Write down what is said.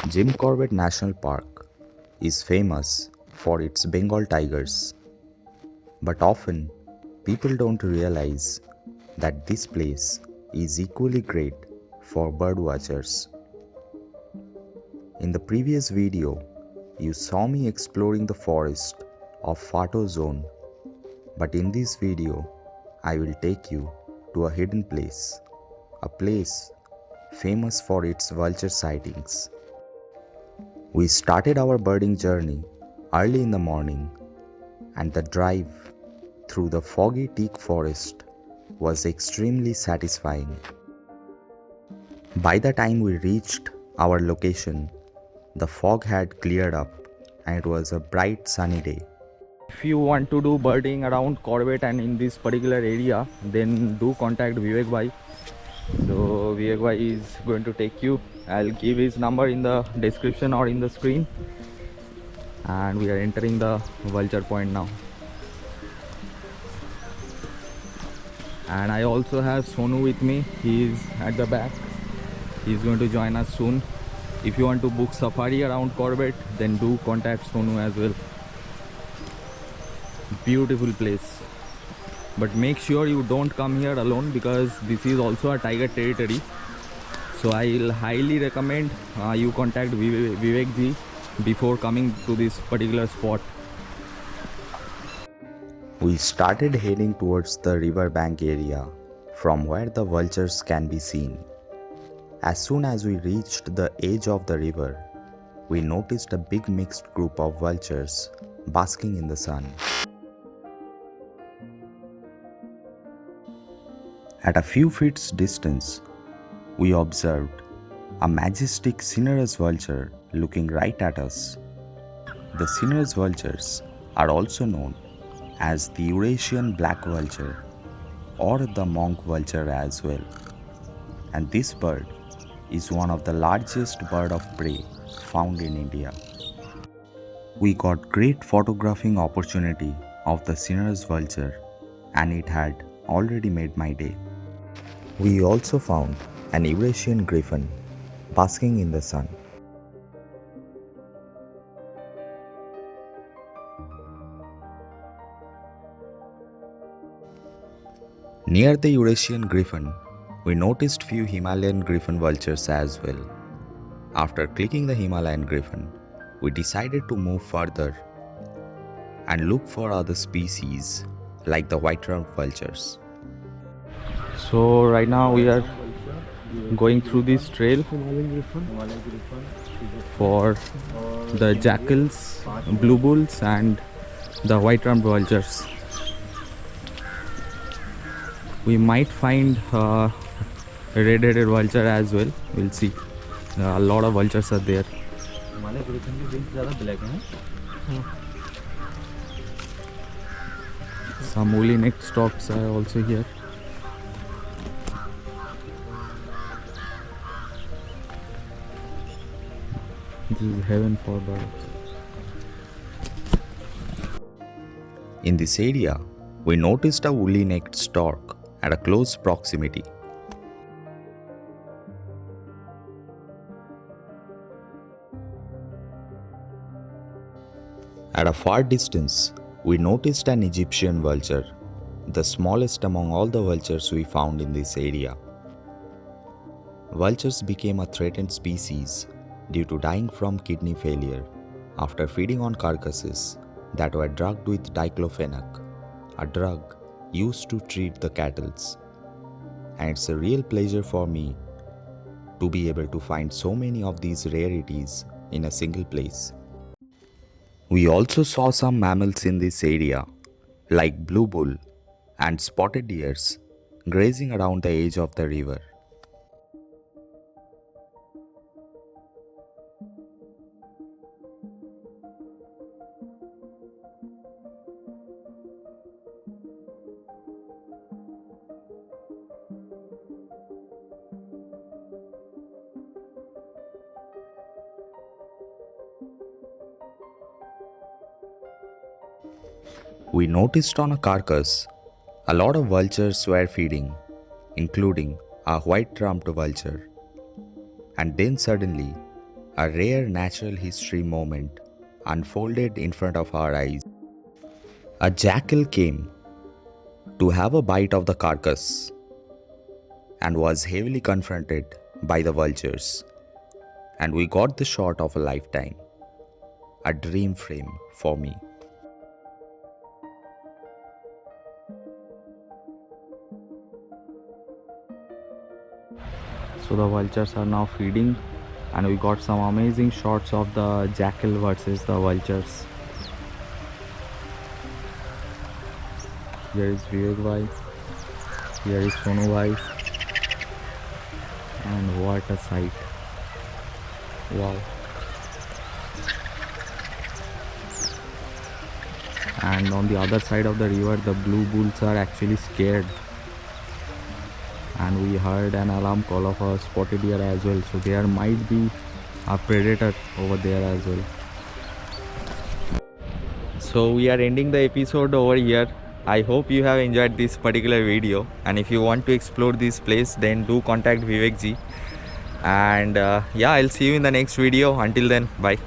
Jim Corbett National Park is famous for its Bengal tigers, but often people don't realize that this place is equally great for birdwatchers. In the previous video, you saw me exploring the forest of Fato Zone, but in this video, I will take you to a hidden place, a place famous for its vulture sightings. We started our birding journey early in the morning, and the drive through the foggy teak forest was extremely satisfying. By the time we reached our location, the fog had cleared up and it was a bright sunny day. If you want to do birding around Corbett and in this particular area, then do contact Vivek Bhai. So Vivek Bhai is going to take you. I'll give his number in the description or in the screen. And we are entering the vulture point now. And I also have Sonu with me. He is at the back. He's going to join us soon. If you want to book safari around Corbett, then do contact Sonu as well. Beautiful place. But make sure you don't come here alone because this is also a tiger territory. So I'll highly recommend you contact Vivek ji before coming to this particular spot. We started heading towards the riverbank area from where the vultures can be seen. As soon as we reached the edge of the river, we noticed a big mixed group of vultures basking in the sun. At a few feet distance, we observed a majestic cinereous vulture looking right at us. The cinereous vultures are also known as the Eurasian black vulture or the monk vulture as well. And this bird is one of the largest bird of prey found in India. We got great photographing opportunity of the cinereous vulture and it had already made my day. We also found an Eurasian griffon basking in the sun. Near the Eurasian griffon, we noticed few Himalayan griffon vultures as well. After clicking the Himalayan griffon, we decided to move further and look for other species like the white-rumped vultures. So right now we are going through this trail for the jackals, blue bulls and the white-rumped vultures. We might find a red-headed vulture as well. We'll see. A lot of vultures are there. Some woolly necked storks are also here. This is heaven for birds. In this area, we noticed a woolly necked stork at a close proximity. At a far distance, we noticed an Egyptian vulture, the smallest among all the vultures we found in this area. Vultures became a threatened species due to dying from kidney failure after feeding on carcasses that were drugged with diclofenac, a drug used to treat the cattle. And it's a real pleasure for me to be able to find so many of these rarities in a single place. We also saw some mammals in this area like blue bull and spotted deers grazing around the edge of the river. We noticed on a carcass a lot of vultures were feeding, including a white-rumped vulture. And then suddenly, A rare natural history moment unfolded in front of our eyes. A jackal came to have a bite of the carcass and was heavily confronted by the vultures, and we got the shot of a lifetime, a dream frame for me. So the vultures are now feeding, and we got some amazing shots of the jackal versus the vultures. Here is Vivek bhai, here is Sonu bhai, and what a sight! Wow! And on the other side of the river, the blue bulls are actually scared, and we heard an alarm call of a spotted deer as well, so there might be a predator over there as well. So we are ending the episode over here. I hope you have enjoyed this particular video, and if you want to explore this place, then do contact Vivek ji. And yeah, I'll see you in the next video. Until then, bye.